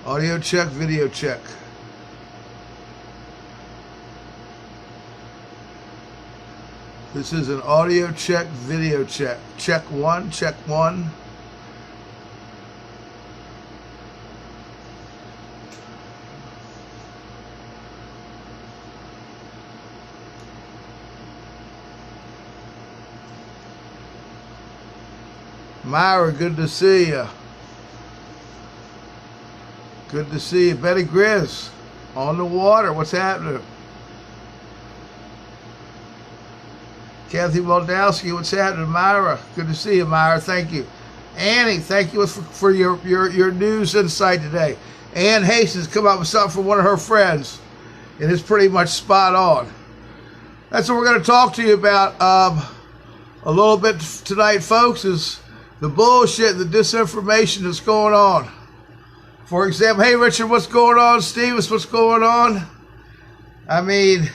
Audio check, video check. This is an audio check, video check. Check one, check one. Myra, good to see you. Good to see you. Betty Grizz, on the water. What's happening? Kathy Waldowski, what's happening? Myra, good to see you, Myra. Thank you. Annie, thank you for your news insight today. Ann Hastings come up with something from one of her friends, and it's pretty much spot on. That's what we're going to talk to you about a little bit tonight, folks, is the bullshit, the disinformation that's going on. For example, hey, Richard, what's going on? Stevens, what's going on? I mean,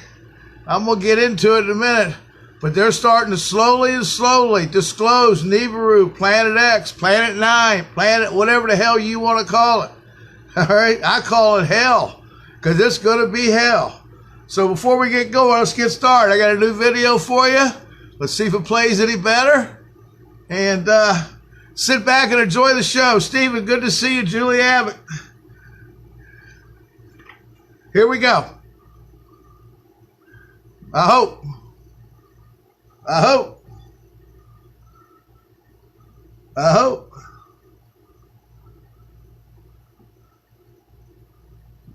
I'm going to get into it in a minute, but they're starting to slowly disclose NIBIRU, Planet X, Planet 9, Planet whatever the hell you want to call it. All right? I call it hell, because it's going to be hell. So before we get going, let's get started. I got a new video for you. Let's see if it plays any better. And sit back and enjoy the show. Stephen, good to see you. Julie Abbott. Here we go. I hope. Oh,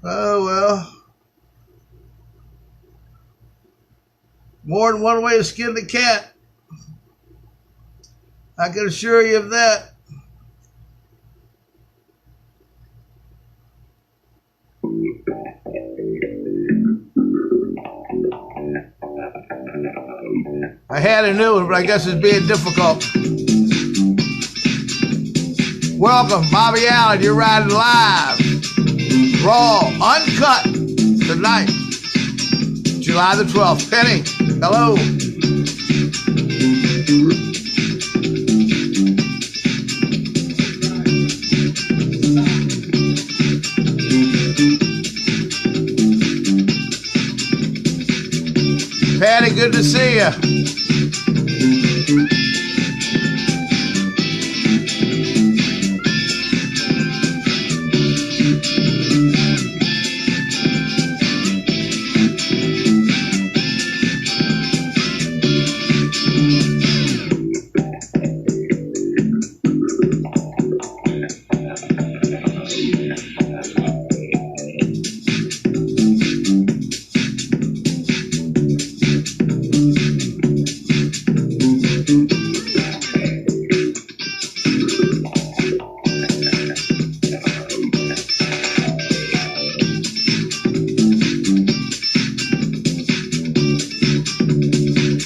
well. More than one way to skin the cat. I can assure you of that. I had a new one, but I guess it's being difficult. Welcome, Bobby Allen. You're riding live, raw, uncut, tonight, July the 12th. Penny, hello. Patty, good to see you.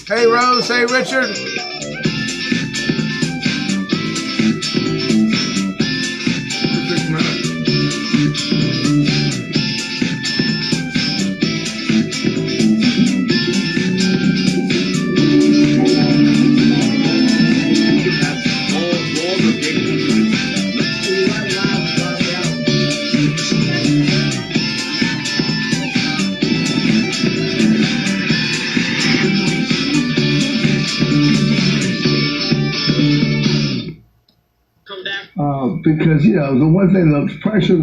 Hey, Rose. Hey, Richard. Because, you know, the one thing, the pressure,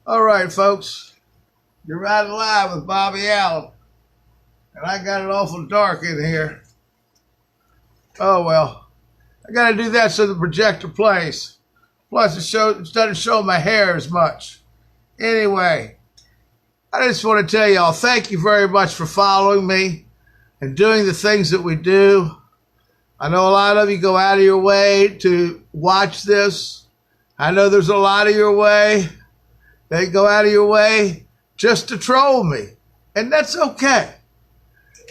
All right, folks. You're riding live with Bobby Allen. And I got it awful dark in here. Oh, well. I got to do that so the projector plays. Plus, it doesn't show my hair as much. Anyway. I just want to tell y'all, thank you very much for following me and doing the things that we do. I know a lot of you go out of your way to watch this. I know there's a lot of your way. They go out of your way just to troll me. And that's okay.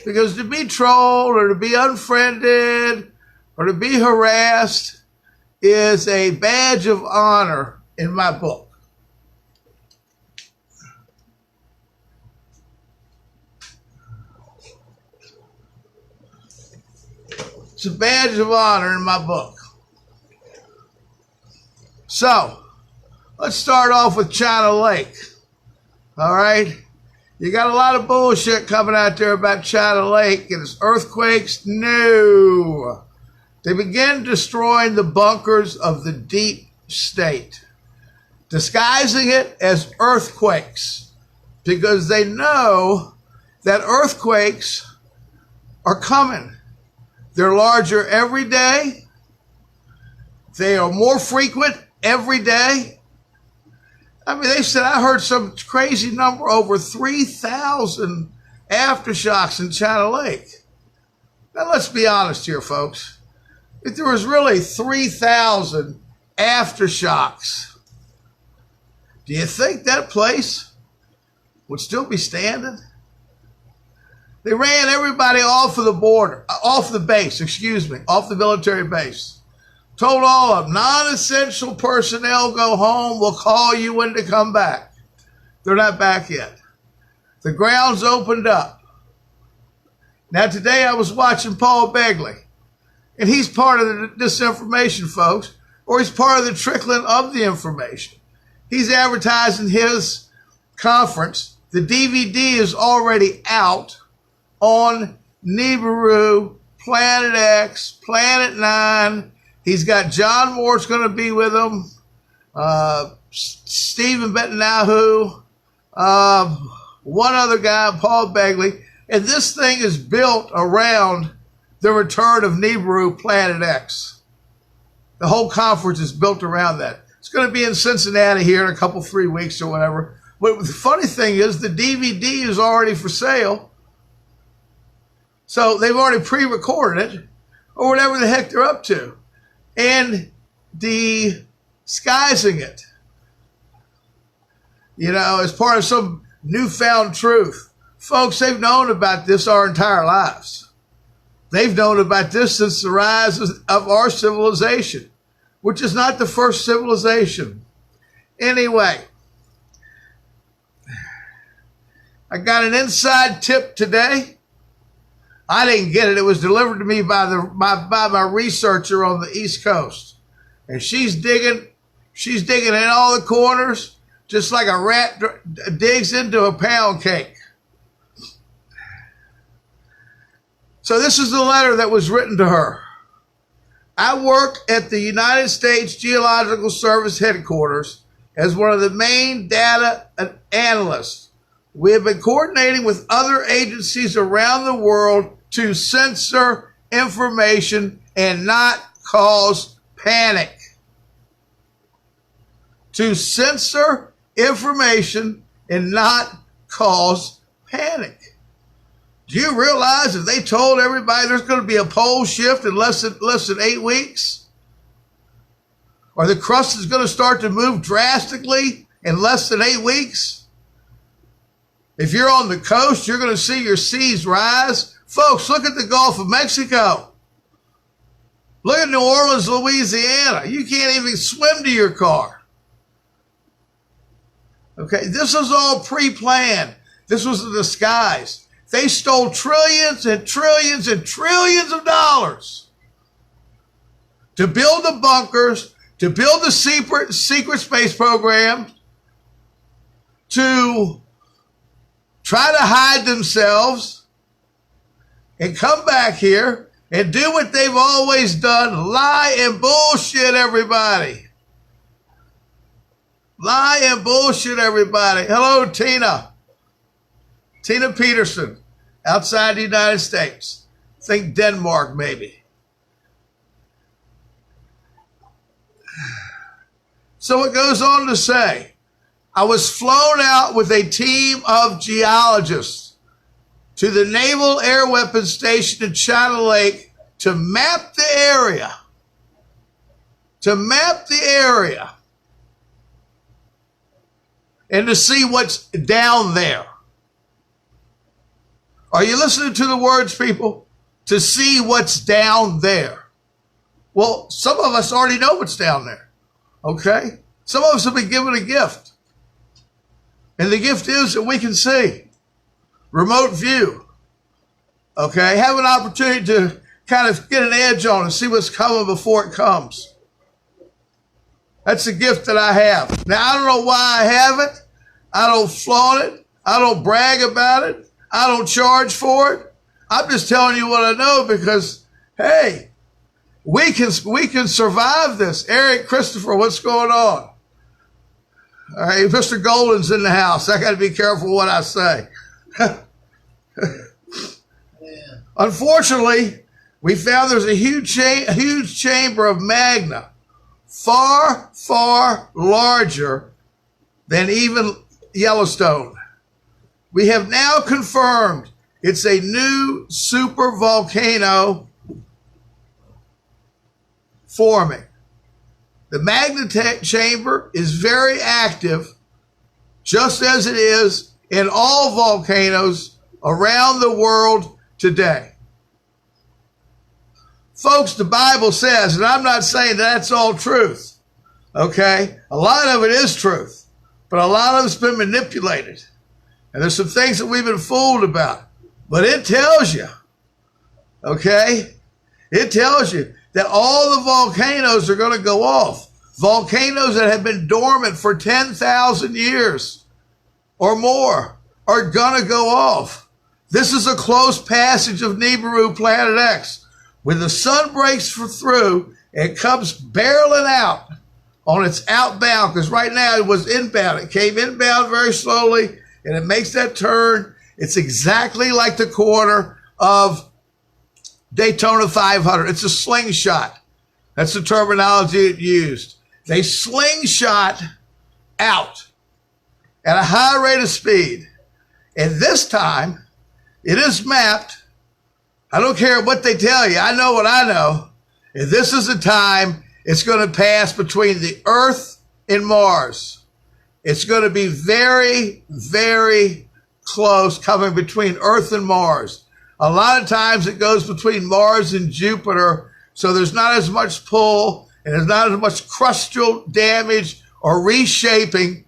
Because to be trolled or to be unfriended or to be harassed is a badge of honor in my book. It's a badge of honor in my book. So, let's start off with Chado Lake. All right? You got a lot of bullshit coming out there about Chado Lake and its earthquakes. No. They began destroying the bunkers of the deep state, disguising it as earthquakes because they know that earthquakes are coming. They're larger every day. They are more frequent every day. I mean, they said, I heard some crazy number, over 3,000 aftershocks in Chado Lake. Now, let's be honest here, folks. If there was really 3,000 aftershocks, do you think that place would still be standing? They ran everybody off of the border, off the base, off the military base. Told all of them, non-essential personnel go home, we'll call you when to come back. They're not back yet. The ground's opened up. Now today I was watching Paul Begley, and he's part of the disinformation, folks, or he's part of the trickling of the information. He's advertising his conference. The DVD is already out on NIBIRU, Planet X, Planet 9. He's got John Moore's going to be with him, Stephen Netanyahu, one other guy, Paul Begley. And this thing is built around the return of NIBIRU, Planet X. The whole conference is built around that. It's going to be in Cincinnati here in a 3 weeks or whatever. But the funny thing is the DVD is already for sale. So they've already pre-recorded it or whatever the heck they're up to. And disguising it, as part of some newfound truth. Folks, they've known about this our entire lives. They've known about this since the rise of our civilization, which is not the first civilization. Anyway, I got an inside tip today. I didn't get it. It was delivered to me by my researcher on the East Coast. And she's digging in all the corners, just like a rat digs into a pound cake. So this is the letter that was written to her. I work at the United States Geological Service headquarters as one of the main data analysts. We have been coordinating with other agencies around the world to censor information and not cause panic. To censor information and not cause panic. Do you realize if they told everybody there's going to be a pole shift in less than 8 weeks? Or the crust is going to start to move drastically in less than 8 weeks? If you're on the coast, you're going to see your seas rise. Folks, look at the Gulf of Mexico. Look at New Orleans, Louisiana. You can't even swim to your car. Okay, this was all pre-planned. This was a disguise. They stole trillions and trillions and trillions of dollars to build the bunkers, to build the secret space program, to try to hide themselves and come back here and do what they've always done, lie and bullshit everybody. Lie and bullshit everybody. Hello, Tina. Tina Peterson, outside the United States. Think Denmark, maybe. So it goes on to say, I was flown out with a team of geologists to the Naval Air Weapons Station in Chado Lake to map the area. To map the area. And to see what's down there. Are you listening to the words, people? To see what's down there. Well, some of us already know what's down there. Okay? Some of us have been given a gift. And the gift is that we can see. Remote view. Okay? Have an opportunity kind of get an edge on it, see what's coming before it comes. That's a gift that I have. Now, I don't know why I have it. I don't flaunt it. I don't brag about it. I don't charge for it. I'm just telling you what I know because, hey, we can survive this. Eric, Christopher, what's going on? All right, Mr. Golden's in the house. I got to be careful what I say. Unfortunately, we found there's a huge chamber of magma, far, far larger than even Yellowstone. We have now confirmed it's a new super volcano forming. The Magnatech chamber is very active, just as it is in all volcanoes around the world today. Folks, the Bible says, and I'm not saying that's all truth, okay? A lot of it is truth, but a lot of it's been manipulated. And there's some things that we've been fooled about. But it tells you, okay? It tells you that all the volcanoes are going to go off. Volcanoes that have been dormant for 10,000 years or more are going to go off. This is a close passage of NIBIRU Planet X. When the sun breaks through, it comes barreling out on its outbound, because right now it was inbound. It came inbound very slowly, and it makes that turn. It's exactly like the corner of Daytona 500. It's a slingshot. That's the terminology it used. They slingshot out at a high rate of speed. And this time, it is mapped. I don't care what they tell you. I know what I know. And this is the time it's going to pass between the Earth and Mars. It's going to be very, very close, coming between Earth and Mars. A lot of times it goes between Mars and Jupiter, so there's not as much pull and there's not as much crustal damage or reshaping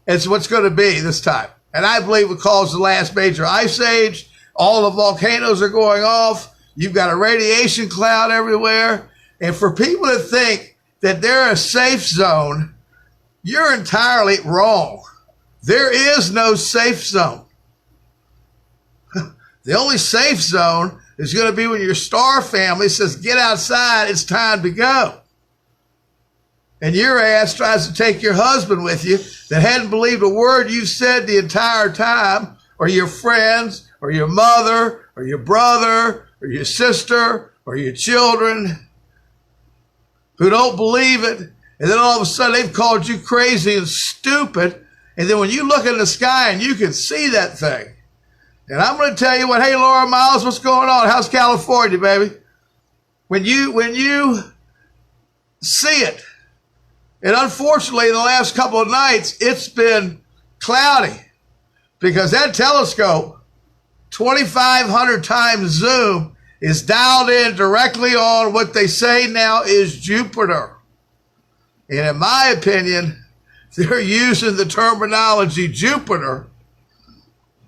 as what's going to be this time. And I believe it caused the last major ice age. All the volcanoes are going off. You've got a radiation cloud everywhere. And for people to think that they're a safe zone, you're entirely wrong. There is no safe zone. The only safe zone is going to be when your star family says, get outside, it's time to go. And your ass tries to take your husband with you that hadn't believed a word you said the entire time, or your friends, or your mother, or your brother, or your sister, or your children who don't believe it. And then all of a sudden they've called you crazy and stupid. And then when you look in the sky and you can see that thing. And I'm going to tell you what, hey, Laura Miles, what's going on? How's California, baby? When you see it, and unfortunately in the last couple of nights, it's been cloudy because that telescope, 2,500 times zoom, is dialed in directly on what they say now is Jupiter. And in my opinion, they're using the terminology Jupiter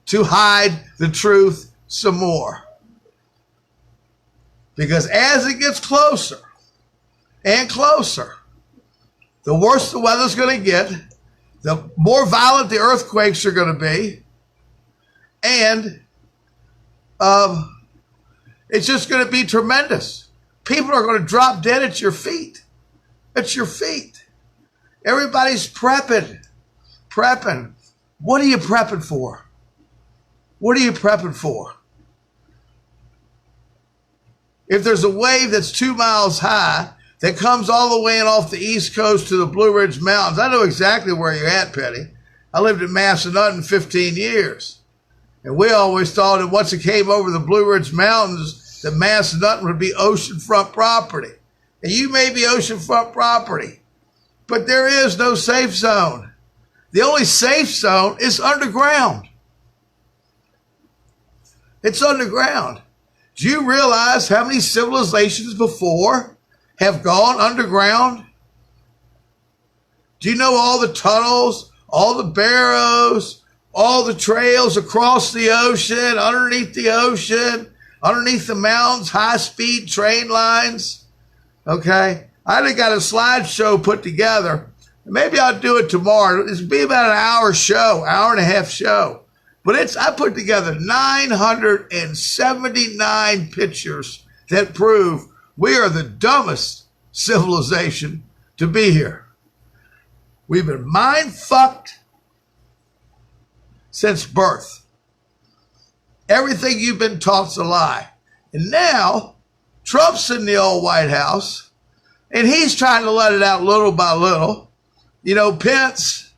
to hide the truth some more. Because as it gets closer and closer, the worse the weather's going to get, the more violent the earthquakes are going to be, and it's just going to be tremendous. People are going to drop dead at your feet. At your feet. Everybody's prepping. Prepping. What are you prepping for? What are you prepping for? If there's a wave that's 2 miles high that comes all the way in off the East Coast to the Blue Ridge Mountains, I know exactly where you're at, Petty. I lived in Massanutten 15 years. And we always thought that once it came over the Blue Ridge Mountains, that Massanutten would be oceanfront property. And you may be oceanfront property, but there is no safe zone. The only safe zone is underground. It's underground. Do you realize how many civilizations before have gone underground? Do you know all the tunnels, all the barrows, all the trails across the ocean, underneath the ocean, underneath the mountains, high-speed train lines. Okay? I think got a slideshow put together. Maybe I'll do it tomorrow. It'll be about an hour show, hour and a half show. But I put together 979 pictures that prove we are the dumbest civilization to be here. We've been mind-fucked since birth. Everything you've been taught's a lie. And now, Trump's in the old White House, and he's trying to let it out little by little. You know, Pence,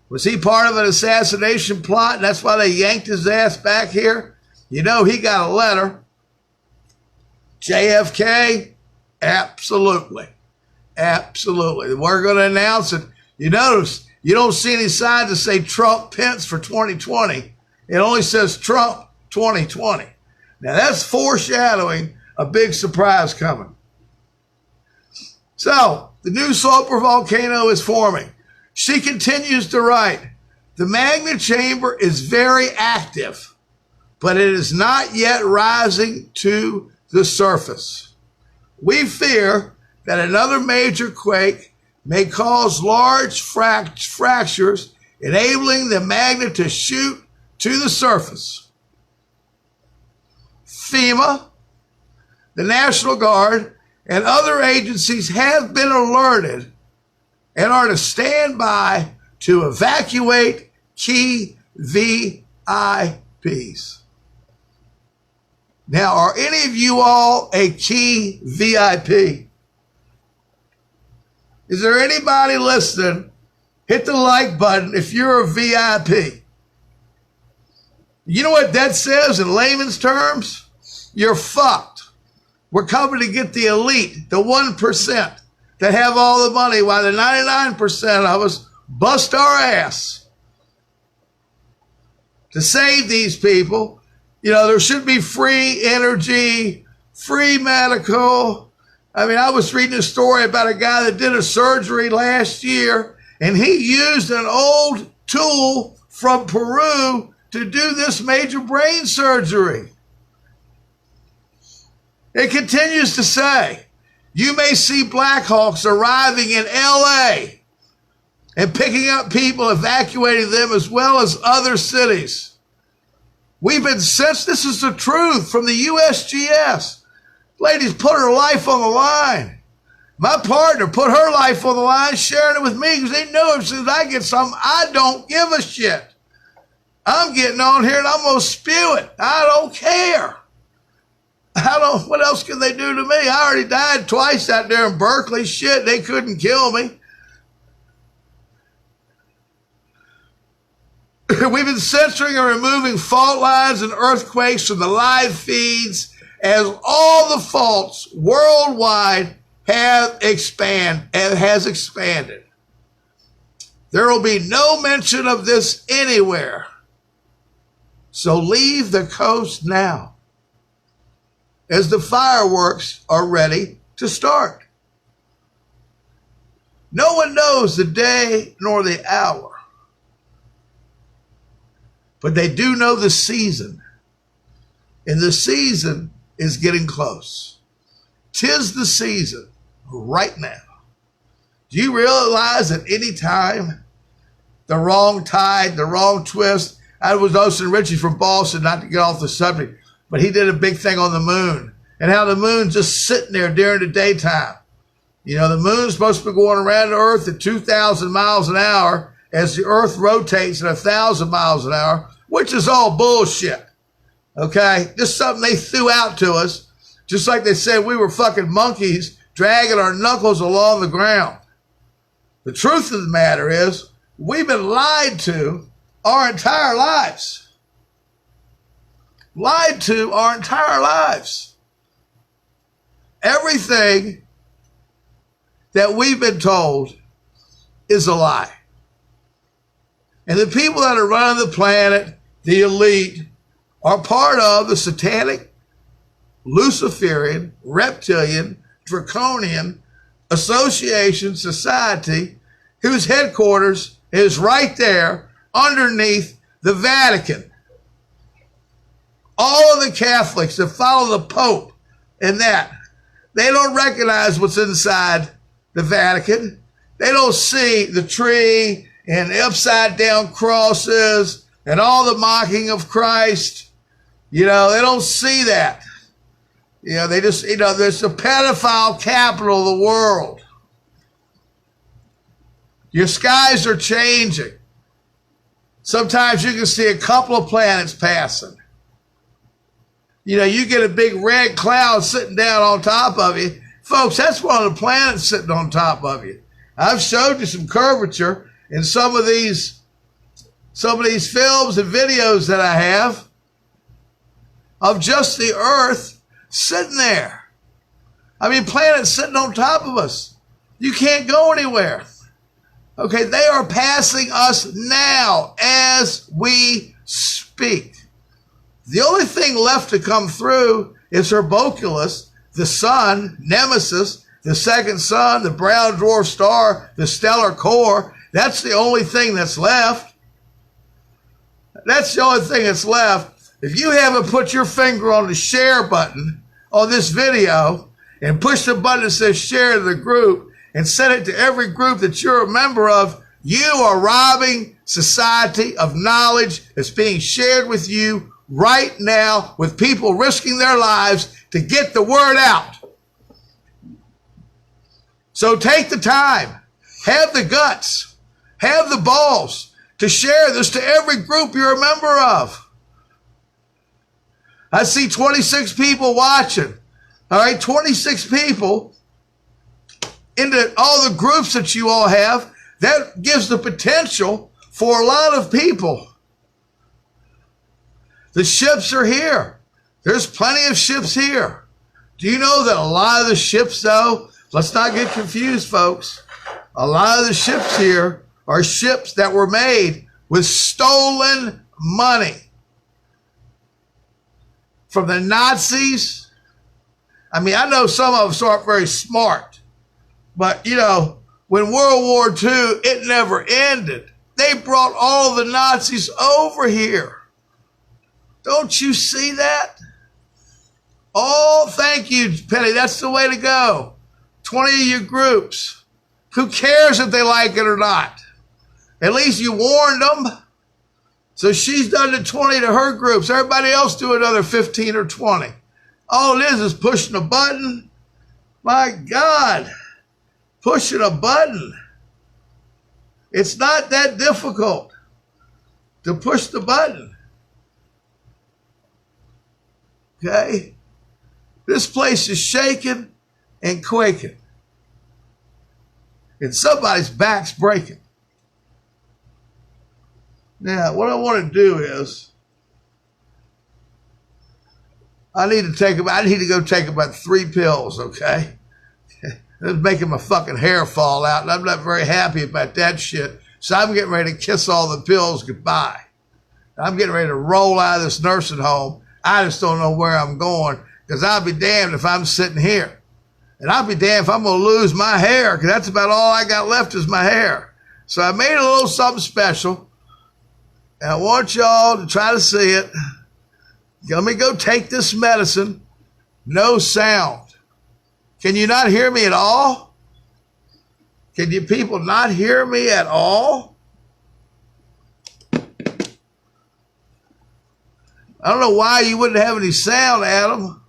was he part of an assassination plot? And that's why they yanked his ass back here? You know, he got a letter. JFK, absolutely. Absolutely. We're going to announce it. You notice, you don't see any signs that say Trump Pence for 2020. It only says Trump 2020. Now, that's foreshadowing a big surprise coming. So, the new super volcano is forming. She continues to write, the magma chamber is very active, but it is not yet rising to the surface. We fear that another major quake may cause large fractures, enabling the magma to shoot to the surface. FEMA, the National Guard, and other agencies have been alerted and are to stand by to evacuate key VIPs. Now, are any of you all a key VIP? Is there anybody listening? Hit the like button if you're a VIP. You know what that says in layman's terms? You're fucked. We're coming to get the elite, the 1% that have all the money, while the 99% of us bust our ass to save these people. You know, there should be free energy, free medical. I mean, I was reading a story about a guy that did a surgery last year, and he used an old tool from Peru to do this major brain surgery. It continues to say, you may see Black Hawks arriving in LA and picking up people, evacuating them, as well as other cities. We've been sensed, this is the truth from the USGS. Ladies put her life on the line. My partner put her life on the line, sharing it with me, because they know as soon as I get something, I don't give a shit. I'm getting on here and I'm going to spew it. I don't care. What else can they do to me? I already died twice out there in Berkeley. Shit, they couldn't kill me. We've been censoring and removing fault lines and earthquakes from the live feeds as all the faults worldwide has expanded. There will be no mention of this anywhere. So leave the coast now, as the fireworks are ready to start. No one knows the day nor the hour, but they do know the season, and the season is getting close. 'Tis the season right now. Do you realize at any time, the wrong tide, the wrong twist? I was Ocean Richie from Boston, not to get off the subject, but he did a big thing on the moon and how the moon's just sitting there during the daytime. You know, the moon's supposed to be going around the earth at 2,000 miles an hour as the earth rotates at 1,000 miles an hour, which is all bullshit. Okay? Just something they threw out to us, just like they said we were fucking monkeys dragging our knuckles along the ground. The truth of the matter is, we've been lied to our entire lives. Lied to our entire lives. Everything that we've been told is a lie. And the people that are running the planet, the elite, are part of the satanic, Luciferian, reptilian, draconian association society whose headquarters is right there underneath the Vatican. All of Roman Catholics that follow the Pope and that, they don't recognize what's inside the Vatican. They don't see the tree and the upside down crosses and all the mocking of Christ. You know, they don't see that. You know, they just, you know, there's the pedophile capital of the world. Your skies are changing. Sometimes you can see a couple of planets passing. You know, you get a big red cloud sitting down on top of you. Folks, that's one of the planets sitting on top of you. I've showed you some curvature in some of these films and videos that I have of just the Earth sitting there. I mean, planets sitting on top of us. You can't go anywhere. Okay, they are passing us now as we speak. The only thing left to come through is Herboculus, the sun, Nemesis, the second sun, the brown dwarf star, the stellar core. That's the only thing that's left. That's the only thing that's left. If you haven't put your finger on the share button on this video and push the button that says share to the group and send it to every group that you're a member of, you are robbing society of knowledge that's being shared with you right now, with people risking their lives to get the word out. So take the time, have the guts, have the balls to share this to every group you're a member of. I see 26 people watching. All right, 26 people into all the groups that you all have. That gives the potential for a lot of people. The ships are here. There's plenty of ships here. Do you know that a lot of the ships, though, let's not get confused, folks. A lot of the ships here are ships that were made with stolen money from the Nazis. I mean, I know some of us aren't very smart, but, you know, when World War II, it never ended. They brought all the Nazis over here. Don't you see that? Oh, thank you, Penny. That's the way to go. 20 of your groups. Who cares if they like it or not? At least you warned them. So she's done the 20 to her groups. Everybody else do another 15 or 20. All it is pushing a button. My God. Pushing a button. It's not that difficult to push the button. Okay? This place is shaking and quaking. And somebody's back's breaking. Now, what I want to do is, I need to go take about 3 pills, okay? It's making my fucking hair fall out, and I'm not very happy about that shit. So I'm getting ready to kiss all the pills goodbye. I'm getting ready to roll out of this nursing home. I just don't know where I'm going, because I'll be damned if I'm sitting here. And I'll be damned if I'm going to lose my hair, because that's about all I got left is my hair. So I made a little something special, and I want y'all to try to see it. Let me go take this medicine. No sound. Can you not hear me at all? Can you people not hear me at all? I don't know why you wouldn't have any sound, Adam.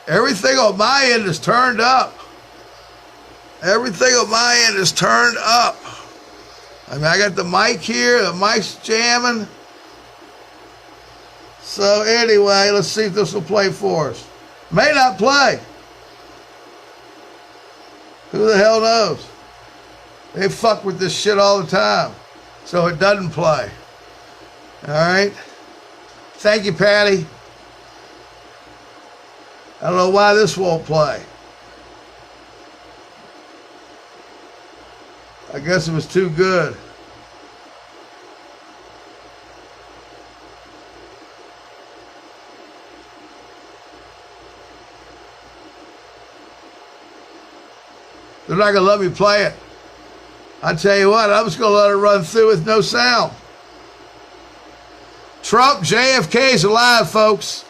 Everything on my end is turned up. Everything on my end is turned up. I mean, I got the mic here, the mic's jamming. So anyway, let's see if this will play for us. May not play. Who the hell knows? They fuck with this shit all the time. So it doesn't play. All right. Thank you, Patty. I don't know why this won't play. I guess it was too good. They're not going to let me play it. I tell you what, I'm just going to let it run through with no sound. Trump, JFK's alive, folks.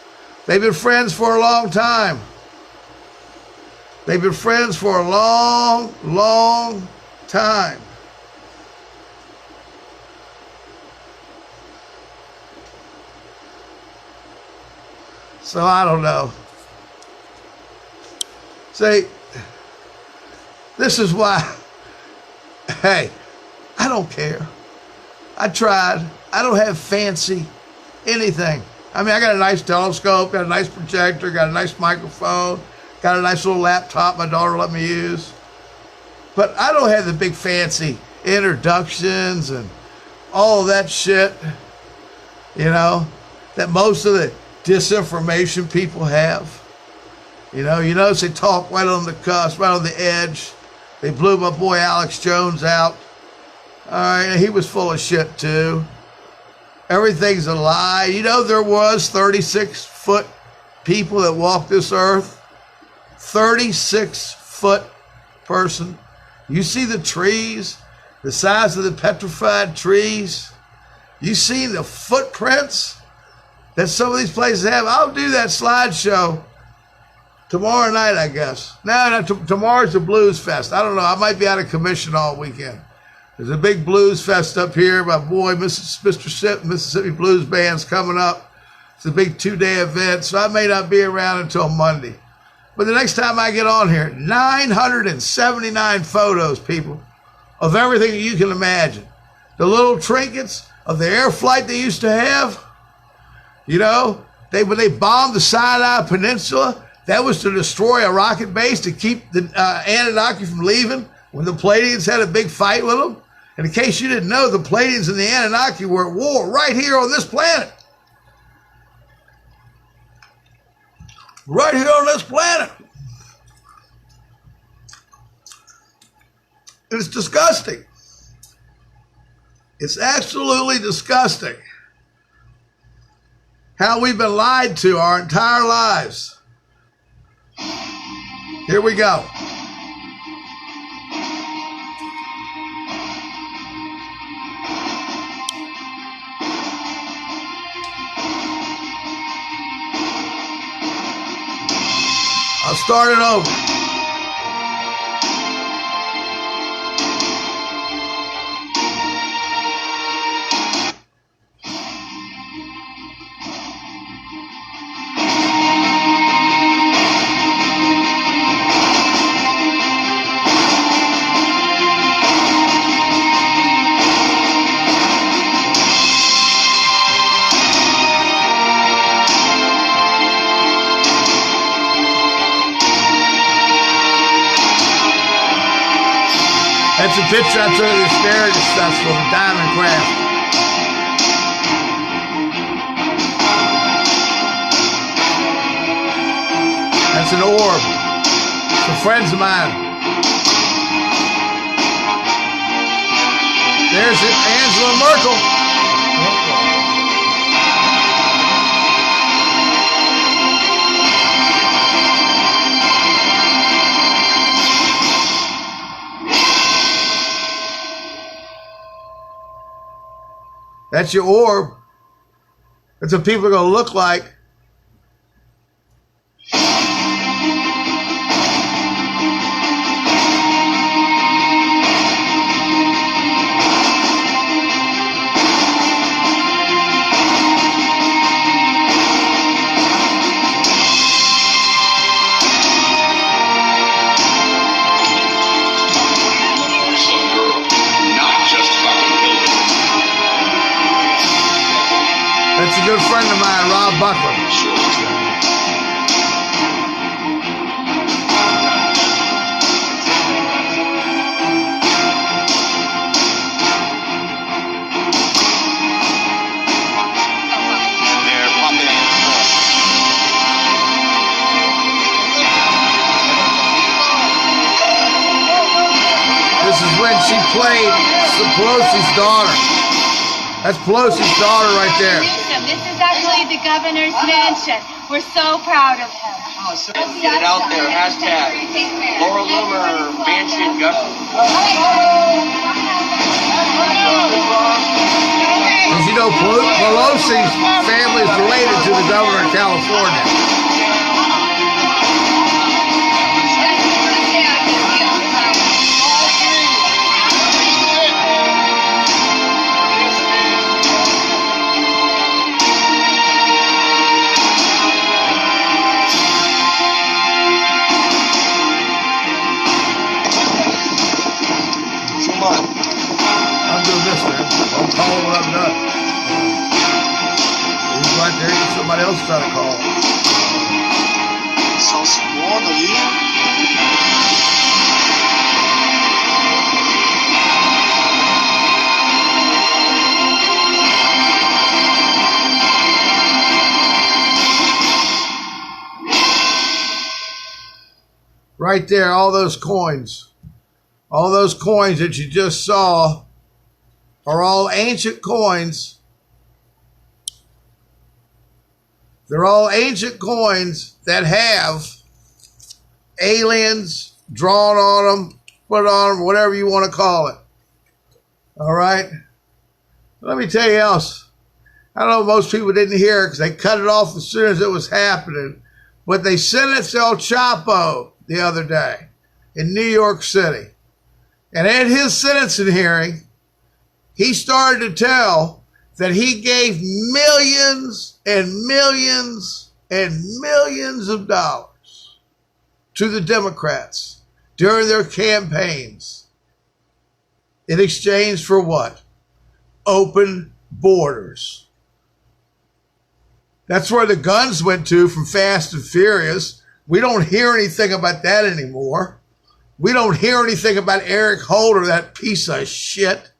They've been friends for a long time. They've been friends for a long, long time. So I don't know. See, this is why, hey, I don't care. I tried. I don't have fancy anything. I mean, I got a nice telescope, got a nice projector, got a nice microphone, got a nice little laptop my daughter let me use. But I don't have the big fancy introductions and all of that shit, you know, that most of the disinformation people have. You know, you notice they talk right on the cusp, right on the edge. They blew my boy Alex Jones out. All right, he was full of shit too. Everything's a lie. You know, there was 36-foot people that walked this earth. 36-foot person. You see the trees, the size of the petrified trees. You see the footprints that some of these places have. I'll do that slideshow tomorrow night, I guess. No, tomorrow's the Blues Fest. I don't know. I might be out of commission all weekend. There's a big blues fest up here. My boy, Mississippi Blues Band's coming up. It's a big 2-day event, so I may not be around until Monday. But the next time I get on here, 979 photos, people, of everything you can imagine. The little trinkets of the air flight they used to have. You know, when they bombed the Sinai Peninsula, that was to destroy a rocket base to keep the Anunnaki from leaving when the Pleiadians had a big fight with them. And in case you didn't know, the Pleiadians and the Anunnaki were at war right here on this planet. Right here on this planet. And it's disgusting. It's absolutely disgusting how we've been lied to our entire lives. Here we go. I'll start it over. That's a picture I took of the asparagus festival, the Diamond Craft. That's an orb. Some friends of mine. There's Angela Merkel. That's your orb. That's what people are going to look like. That's a good friend of mine, Rob Buckler. This is when she played Pelosi's daughter. That's Pelosi's daughter right there. This is actually the governor's mansion. We're so proud of him. Oh, so get it out there. Hashtag Laura Loomer Mansion Governor. Pelosi's family is related to the governor of California. I'm doing this, man. I'm calling when I'm done. He's right there. Get somebody else trying to call. São segundo ali. Right there, all those coins. All those coins that you just saw are all ancient coins. They're all ancient coins that have aliens drawn on them, put on them, whatever you want to call it. All right? Let me tell you else. I know most people didn't hear it because they cut it off as soon as it was happening. But they sentenced El Chapo the other day in New York City. And at his sentencing hearing, he started to tell that he gave millions and millions and millions of dollars to the Democrats during their campaigns in exchange for what? Open borders. That's where the guns went to from Fast and Furious. We don't hear anything about that anymore. We don't hear anything about Eric Holder, that piece of shit.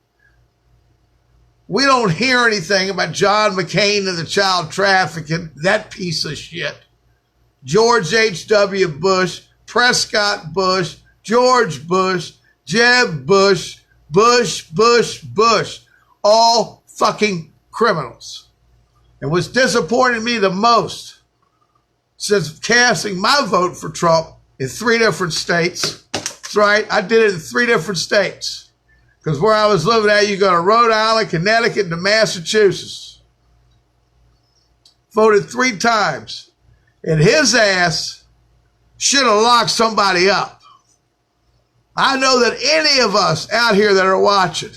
We don't hear anything about John McCain and the child trafficking, that piece of shit. George H.W. Bush, Prescott Bush, George Bush, Jeb Bush, Bush, all fucking criminals. And what's disappointed me the most since casting my vote for Trump in 3 different states, that's right, I did it in 3 different states. Because where I was living at, you go to Rhode Island, Connecticut, and to Massachusetts. Voted 3 times. And his ass should have locked somebody up. I know that any of us out here that are watching,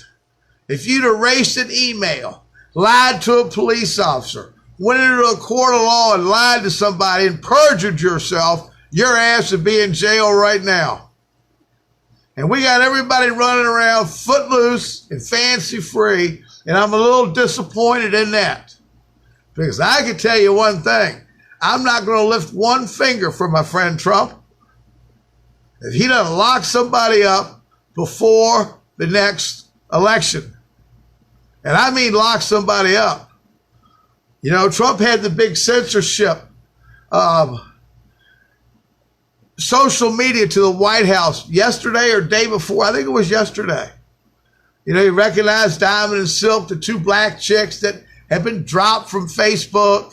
if you'd erased an email, lied to a police officer, went into a court of law and lied to somebody and perjured yourself, your ass would be in jail right now. And we got everybody running around footloose and fancy free, and I'm a little disappointed in that. Because I can tell you one thing, I'm not going to lift one finger for my friend Trump if he doesn't lock somebody up before the next election. And I mean lock somebody up. You know, Trump had the big censorship social media to the White House yesterday or day before. I think it was yesterday. You know, he recognized Diamond and Silk, the 2 black chicks that have been dropped from Facebook.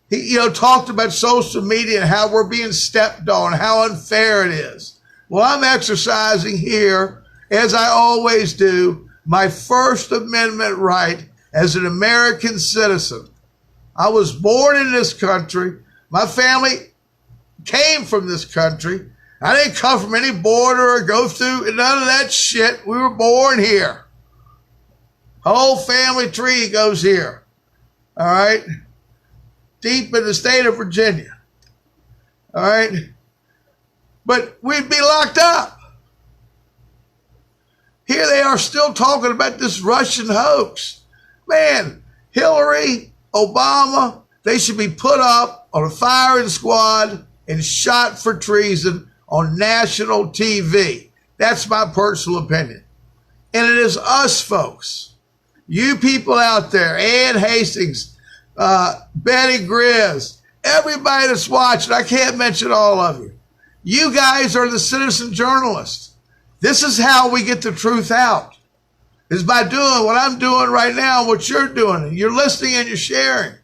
He, you know, talked about social media and how we're being stepped on, how unfair it is. Well, I'm exercising here, as I always do, my First Amendment right as an American citizen. I was born in this country. My family came from this country. I didn't come from any border or go through none of that shit. We were born here. Whole family tree goes here. All right? Deep in the state of Virginia. All right? But we'd be locked up. Here they are still talking about this Russian hoax. Man, Hillary, Obama, they should be put up on a firing squad and shot for treason on national TV. That's my personal opinion. And it is us, folks. You people out there, Ann Hastings, Betty Grizz, everybody that's watching, I can't mention all of you. You guys are the citizen journalists. This is how we get the truth out, is by doing what I'm doing right now, what you're doing. You're listening and you're sharing.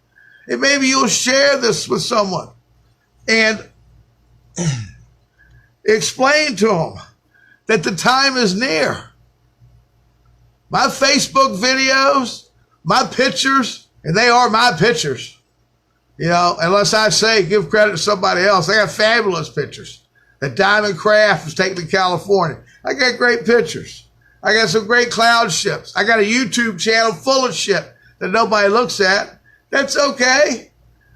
And maybe you'll share this with someone and explain to them that the time is near. My Facebook videos my pictures, and they are my pictures, you know, unless I say give credit to somebody else. I got fabulous pictures. The Diamond Craft was taken to California. I got great pictures. I got some great cloud ships. I got a YouTube channel full of shit that nobody looks at. That's okay.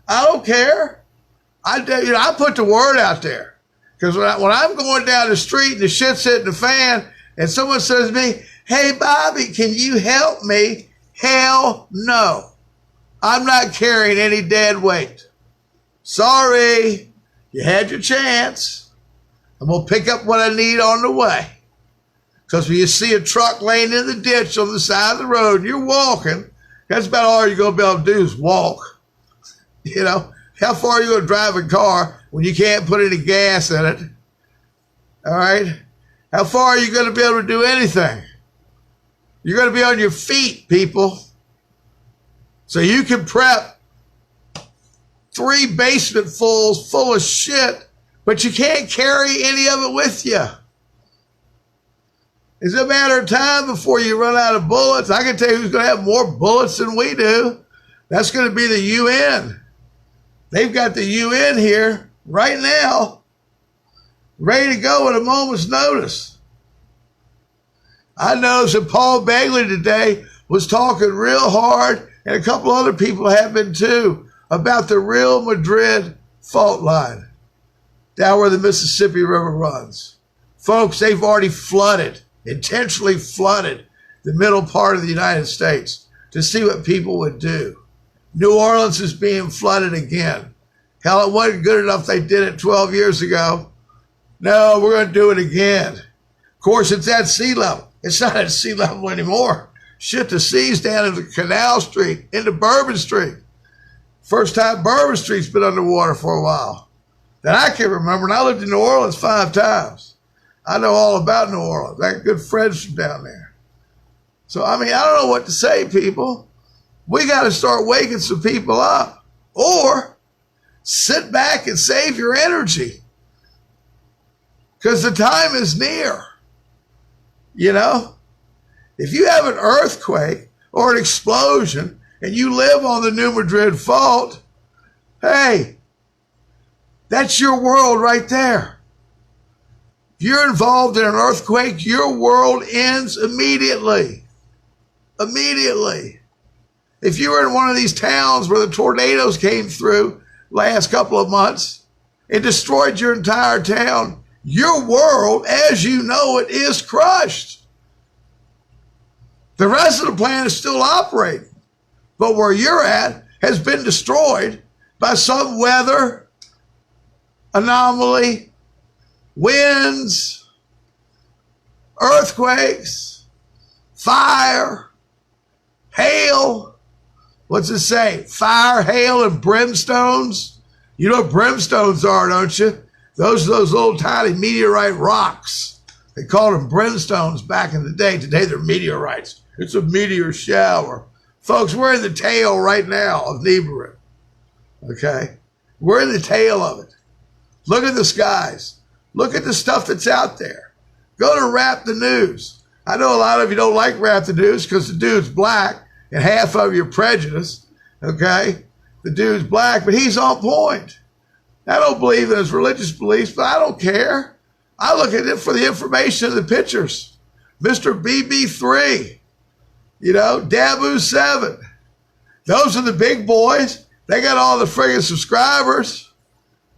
I don't care. I put the word out there. Because when I'm going down the street and the shit's hitting the fan and someone says to me, hey, Bobby, can you help me? Hell no. I'm not carrying any dead weight. Sorry. You had your chance. I'm going to pick up what I need on the way. Because when you see a truck laying in the ditch on the side of the road and you're walking, that's about all you're going to be able to do is walk. You know, how far are you going to drive a car when you can't put any gas in it? All right? How far are you going to be able to do anything? You're going to be on your feet, people. So you can prep 3 basement fulls full of shit, but you can't carry any of it with you. It's a matter of time before you run out of bullets. I can tell you who's going to have more bullets than we do. That's going to be the UN. They've got the UN here right now, ready to go at a moment's notice. I noticed that Paul Begley today was talking real hard, and a couple other people have been too, about the Real Madrid fault line, down where the Mississippi River runs. Folks, they've already flooded, intentionally flooded the middle part of the United States to see what people would do. New Orleans is being flooded again. Hell, it wasn't good enough they did it 12 years ago. No, we're going to do it again. Of course, it's at sea level. It's not at sea level anymore. Shit, the sea's down into Canal Street, into Bourbon Street. First time Bourbon Street's been underwater for a while that I can remember, and I lived in New Orleans 5 times. I know all about New Orleans. I got good friends from down there. So, I mean, I don't know what to say, people. We got to start waking some people up. Or sit back and save your energy. Because the time is near. You know? If you have an earthquake or an explosion and you live on the New Madrid Fault, hey, that's your world right there. If you're involved in an earthquake, your world ends immediately. Immediately. If you were in one of these towns where the tornadoes came through last couple of months and destroyed your entire town, your world, as you know it, is crushed. The rest of the planet is still operating, but where you're at has been destroyed by some weather anomaly, winds, earthquakes, fire, hail. What's it say? Fire, hail, and brimstones. You know what brimstones are, don't you? Those are those little tiny meteorite rocks. They called them brimstones back in the day. Today they're meteorites. It's a meteor shower. Folks, we're in the tail right now of NIBIRU. Okay? We're in the tail of it. Look at the skies. Look at the stuff that's out there. Go to Wrap the News. I know a lot of you don't like Wrap the News because the dude's black and half of your prejudice, okay? The dude's black, but he's on point. I don't believe in his religious beliefs, but I don't care. I look at it for the information of the pictures. Mr. BB3, you know, Dabu 7. Those are the big boys. They got all the friggin' subscribers.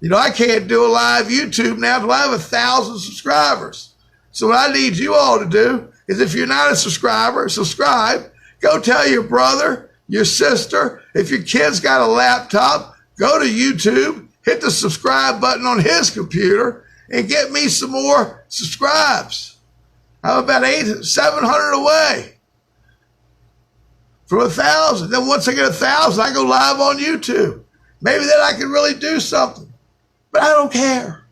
You know, I can't do a live YouTube now until I have 1,000 subscribers. So what I need you all to do is, if you're not a subscriber, subscribe. Go tell your brother, your sister. If your kid's got a laptop, go to YouTube, hit the subscribe button on his computer, and get me some more subscribes. I'm about 700 away from 1,000. Then once I get 1,000, I go live on YouTube. Maybe then I can really do something. But I don't care.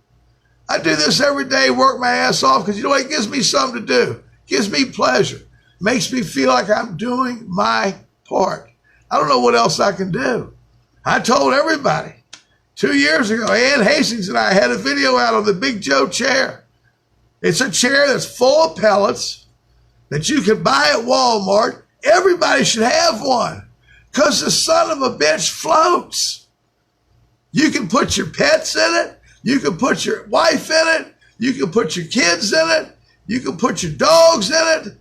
I do this every day, work my ass off, because you know what? It gives me something to do. It gives me pleasure. It makes me feel like I'm doing my part. I don't know what else I can do. I told everybody 2 years ago, Ann Hastings and I had a video out on the Big Joe chair. It's a chair that's full of pellets that you can buy at Walmart Everybody should have one because the son of a bitch floats. You can put your pets in it. You can put your wife in it. You can put your kids in it. You can put your dogs in it.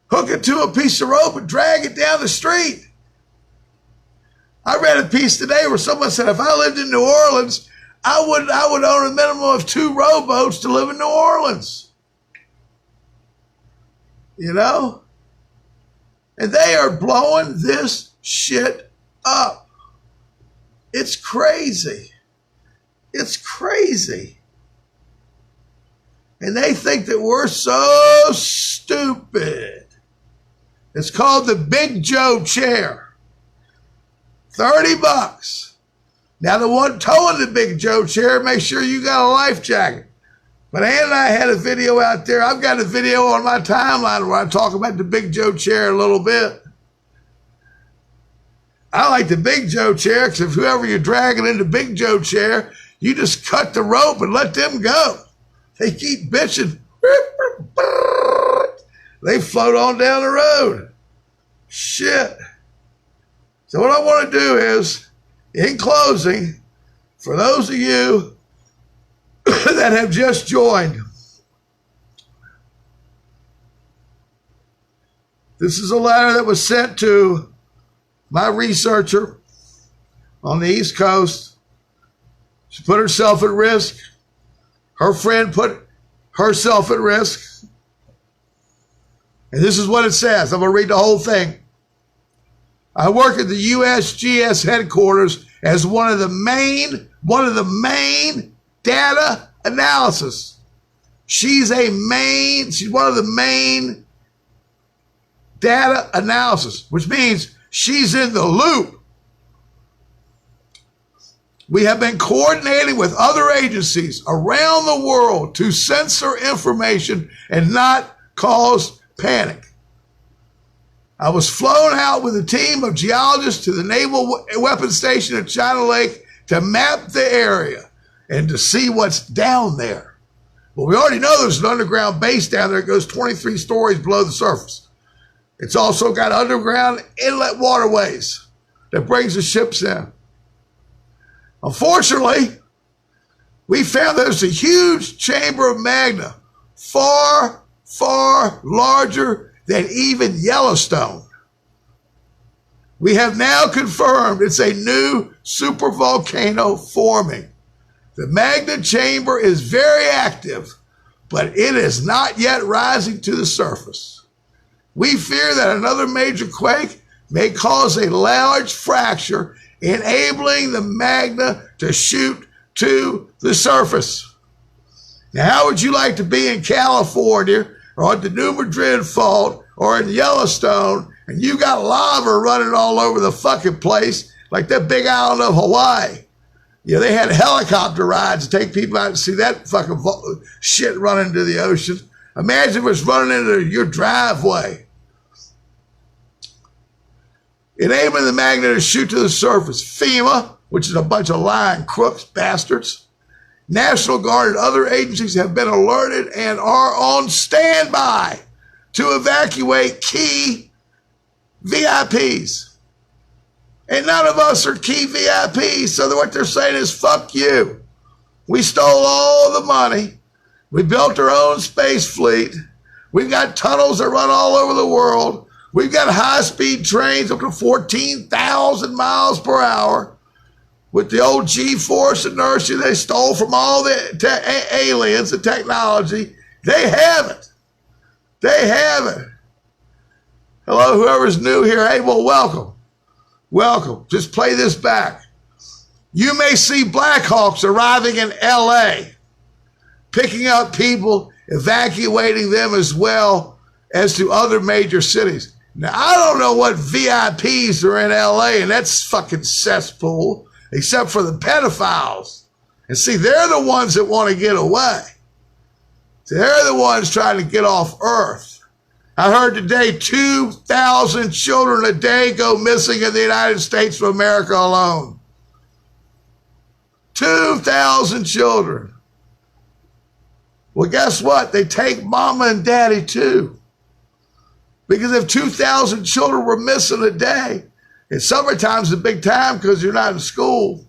Hook it to a piece of rope and drag it down the street. I read a piece today where someone said, if I lived in New Orleans, I would own a minimum of 2 rowboats to live in New Orleans. You know? And they are blowing this shit up. It's crazy. It's crazy. And they think that we're so stupid. It's called the Big Joe chair. $30. Now the one towing the Big Joe chair, make sure you got a life jacket. But Ann and I had a video out there. I've got a video on my timeline where I talk about the Big Joe chair a little bit. I like the Big Joe chair because if whoever you're dragging in the Big Joe chair, you just cut the rope and let them go. They keep bitching. They float on down the road. Shit. So what I want to do is, in closing, for those of you that have just joined, this is a letter that was sent to my researcher on the East Coast. She put herself at risk. Her friend put herself at risk. And this is what it says. I'm going to read the whole thing. I work at the Usgs headquarters as one of the main data analysis. She's one of the main data analysis, which means she's in the loop. We have been coordinating with other agencies around the world to censor information and not cause panic. I was flown out with a team of geologists to the Naval Weapons Station at Chado Lake to map the area and to see what's down there. Well, we already know there's an underground base down there that goes 23 stories below the surface. It's also got underground inlet waterways that brings the ships in. Unfortunately, we found there's a huge chamber of magma, far, far larger than even Yellowstone. We have now confirmed it's a new supervolcano forming. The magma chamber is very active, but it is not yet rising to the surface. We fear that another major quake may cause a large fracture, enabling the magma to shoot to the surface. Now, how would you like to be in California or at the New Madrid Fault or in Yellowstone and you got lava running all over the fucking place like that big island of Hawaii? Yeah, they had helicopter rides to take people out and see that fucking shit run into the ocean. Imagine if it's running into your driveway. Enabling the magnet to shoot to the surface. FEMA, which is a bunch of lying crooks, bastards. National Guard and other agencies have been alerted and are on standby to evacuate key VIPs. And none of us are key VIPs, so what they're saying is, fuck you. We stole all the money. We built our own space fleet. We've got tunnels that run all over the world. We've got high-speed trains up to 14,000 miles per hour with the old G-force inertia they stole from all the aliens and technology. They have it. They have it. Hello, whoever's new here. Hey, well, welcome. Welcome. Just play this back. You may see Blackhawks arriving in L.A., picking up people, evacuating them as well as to other major cities. Now, I don't know what VIPs are in L.A., and that's fucking cesspool, except for the pedophiles. And see, they're the ones that want to get away. They're the ones trying to get off Earth. I heard today 2,000 children a day go missing in the United States of America alone. 2,000 children. Well, guess what? They take mama and daddy too. Because if 2,000 children were missing a day, in summertime is a big time because you're not in school.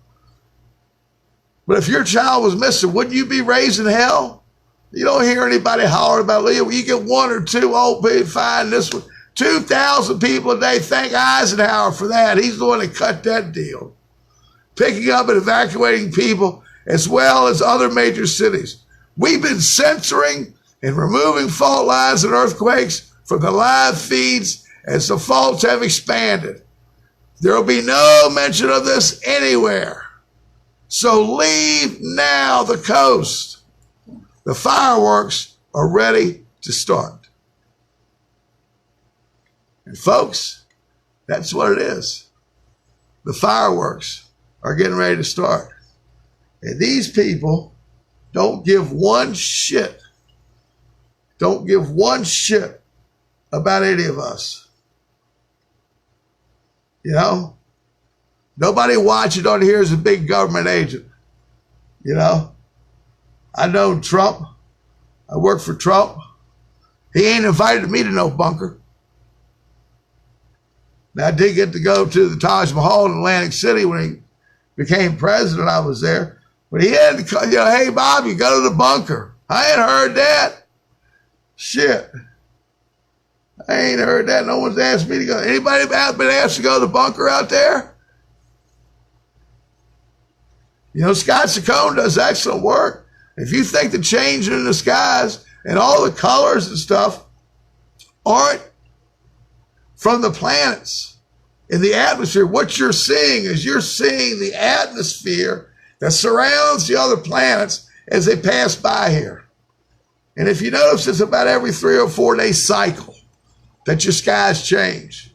But if your child was missing, wouldn't you be raising hell? You don't hear anybody holler about, Leo, you get one or two, oh, fine, this one. 2,000 people a day, thank Eisenhower for that. He's the one that cut that deal. Picking up and evacuating people as well as other major cities. We've been censoring and removing fault lines and earthquakes from the live feeds as the faults have expanded. There will be no mention of this anywhere. So leave now the coast. The fireworks are ready to start. And folks, that's what it is. The fireworks are getting ready to start. And these people don't give one shit. Don't give one shit about any of us. You know? Nobody watching on here is a big government agent. You know? I know Trump. I work for Trump. He ain't invited me to no bunker. Now, I did get to go to the Taj Mahal in Atlantic City when he became president. I was there. But he had to, you know, hey, Bob, you go to the bunker. I ain't heard that. Shit. I ain't heard that. No one's asked me to go. Anybody been asked to go to the bunker out there? You know, Scott Saccone does excellent work. If you think the change in the skies and all the colors and stuff aren't from the planets in the atmosphere, what you're seeing is you're seeing the atmosphere that surrounds the other planets as they pass by here. And if you notice, it's about every 3 or 4 day cycle that your skies change.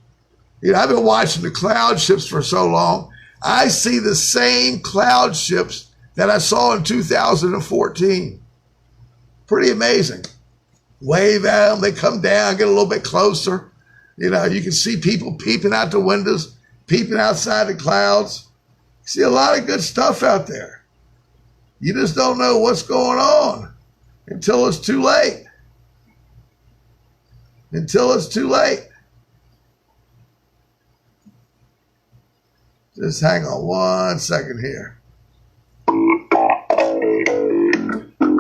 You know, I've been watching the cloud ships for so long. I see the same cloud ships that I saw in 2014. Pretty amazing. Wave at them, they come down, get a little bit closer. You know, you can see people peeping out the windows, peeping outside the clouds. You see a lot of good stuff out there. You just don't know what's going on until it's too late. Until it's too late. Just hang on 1 second here.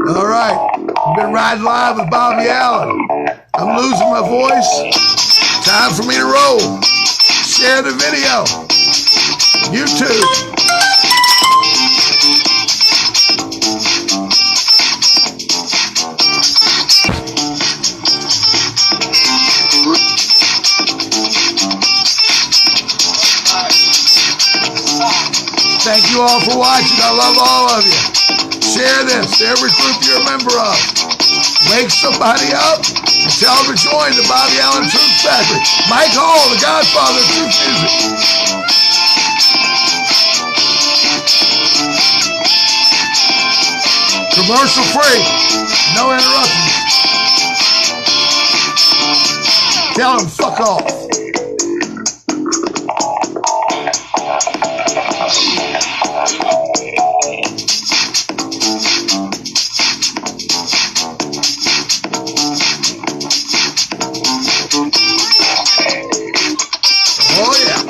All right. I've been riding live with Bobby Allen. I'm losing my voice. Time for me to roll. Share the video. YouTube. Thank you all for watching. I love all of you. Share this to every group you're a member of. Wake somebody up and tell them to join the Bobby Allen Truth Factory. Mike Hall, the godfather of truth music. Commercial free. No interruptions. Tell them fuck off. Oh, yeah.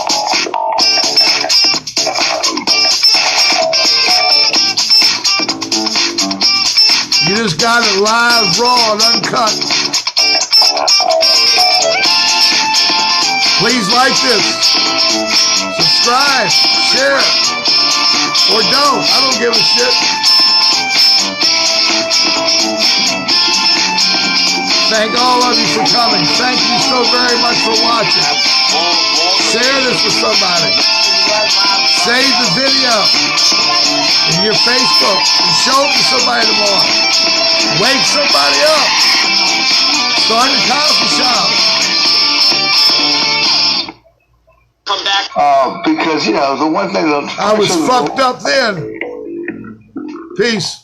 You just got it live, raw, and uncut. Please like this. Subscribe, share, or don't. I don't give a shit. Thank all of you for coming. Thank you so very much for watching. Share this with somebody. Save the video in your Facebook and show it to somebody tomorrow. Wake somebody up. Start a coffee shop. Come back. Because, you know, the one thing that I was fucked up then. Peace.